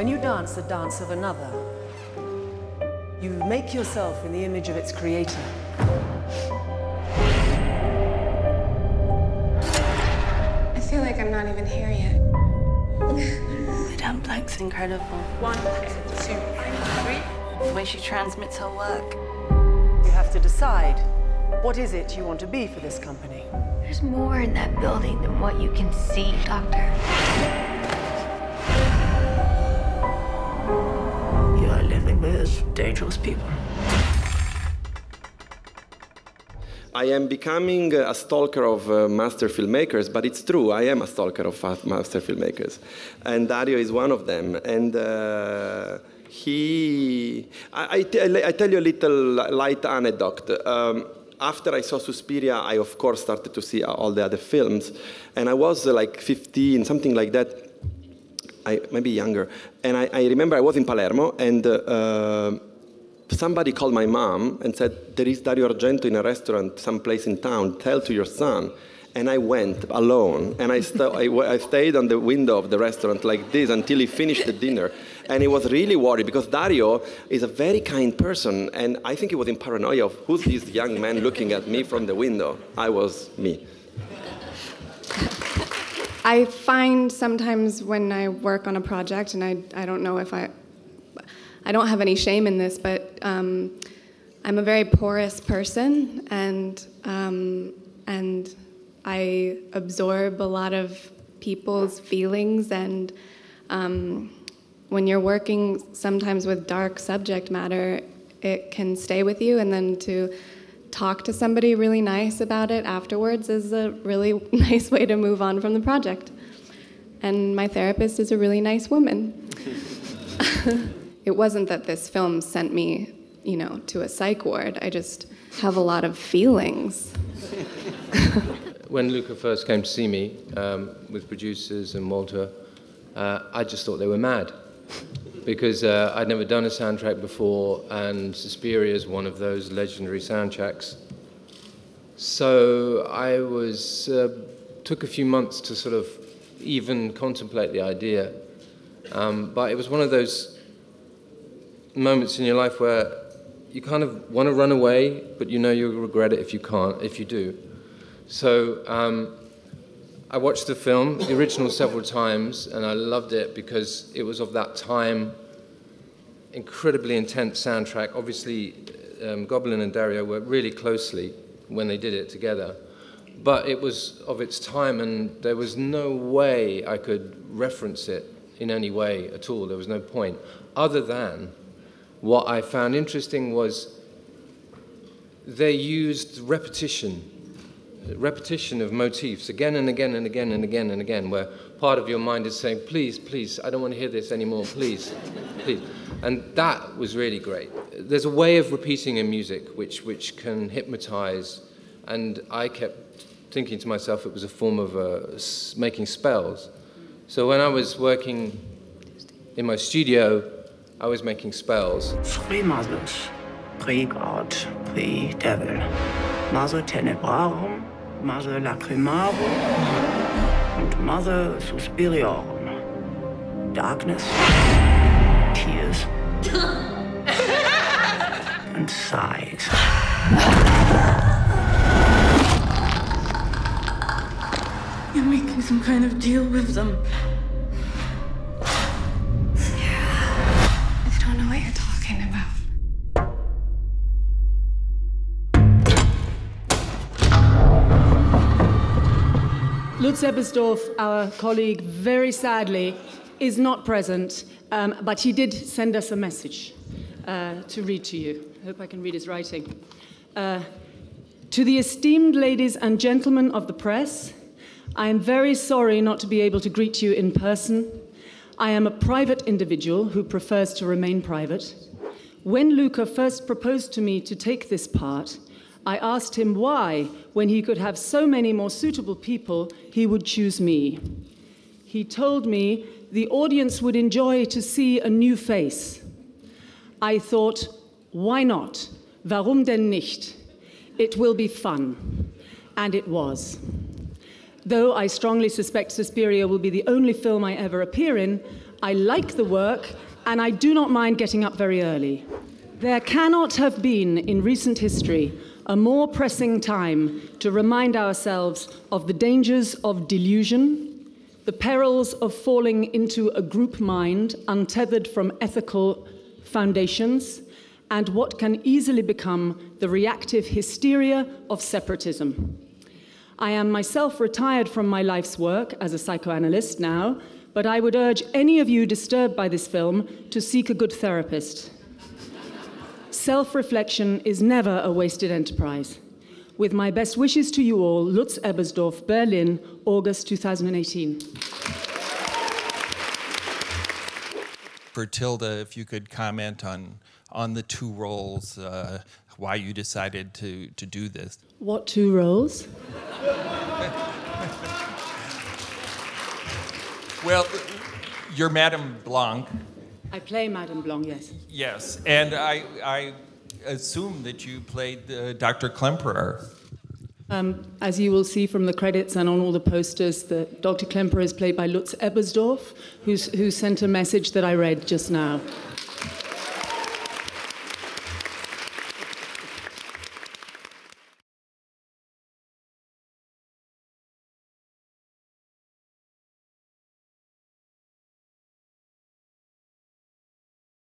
When you dance the dance of another, you make yourself in the image of its creator. I feel like I'm not even here yet. Madame Blank's incredible. 1, 2, 3. The way she transmits her work. You have to decide, what is it you want to be for this company? There's more in that building than what you can see, Doctor. You are living with dangerous people. I am becoming a stalker of master filmmakers, but it's true, I am a stalker of master filmmakers. And Dario is one of them. And I tell you a little light anecdote. After I saw Suspiria, I of course started to see all the other films. And I was like 15, something like that, maybe younger. And I remember I was in Palermo, and somebody called my mom and said, there is Dario Argento in a restaurant someplace in town, tell to your son. And I went alone, and I stayed on the window of the restaurant like this until he finished the dinner. And he was really worried, because Dario is a very kind person, and I think he was in paranoia of who's this young man looking at me from the window. I was me. I find sometimes when I work on a project, and I don't know if I don't have any shame in this, but I'm a very porous person, and I absorb a lot of people's feelings, and when you're working sometimes with dark subject matter, it can stay with you, and then to talk to somebody really nice about it afterwards is a really nice way to move on from the project. And my therapist is a really nice woman. It wasn't that this film sent me, to a psych ward. I just have a lot of feelings. When Luca first came to see me with producers and Walter, I just thought they were mad, because I'd never done a soundtrack before, and Suspiria is one of those legendary soundtracks. So I took a few months to sort of even contemplate the idea, but it was one of those moments in your life where you kind of want to run away, but you'll regret it if you do. So I watched the film, the original, several times, and I loved it because it was of that time, incredibly intense soundtrack. Obviously, Goblin and Dario worked really closely when they did it together, but it was of its time, and there was no way I could reference it in any way at all. There was no point, other than what I found interesting was they used repetition of motifs again and again and again and again and again, where part of your mind is saying, please, please, I don't want to hear this anymore, please, please. And that was really great. There's a way of repeating in music which can hypnotize, and I kept thinking to myself it was a form of making spells. So when I was working in my studio, I was making spells. 3 mothers, pre-God, pre-devil. Mother tenebrarum, mother lacrimarum, and mother suspiriorum. Darkness, tears, and sighs. You're making some kind of deal with them. I don't know what you're talking about. Lutz Ebersdorf, our colleague, very sadly, is not present, but he did send us a message to read to you. I hope I can read his writing. To the esteemed ladies and gentlemen of the press, I am very sorry not to be able to greet you in person. I am a private individual who prefers to remain private. When Luca first proposed to me to take this part, I asked him why, when he could have so many more suitable people, he would choose me. He told me the audience would enjoy to see a new face. I thought, why not? Warum denn nicht? It will be fun. And it was. Though I strongly suspect Suspiria will be the only film I ever appear in, I like the work, and I do not mind getting up very early. There cannot have been in recent history a more pressing time to remind ourselves of the dangers of delusion, the perils of falling into a group mind untethered from ethical foundations, and what can easily become the reactive hysteria of separatism. I am myself retired from my life's work as a psychoanalyst now, but I would urge any of you disturbed by this film to seek a good therapist. Self-reflection is never a wasted enterprise. With my best wishes to you all, Lutz, Ebersdorf, Berlin, August 2018. For Tilda, if you could comment on the two roles, why you decided to do this. What two roles? Well, you're Madame Blanc. I play Madame Blanc, yes. Yes, and I assume that you played Dr. Klemperer. As you will see from the credits and on all the posters, Dr. Klemperer is played by Lutz Ebersdorf, who sent a message that I read just now.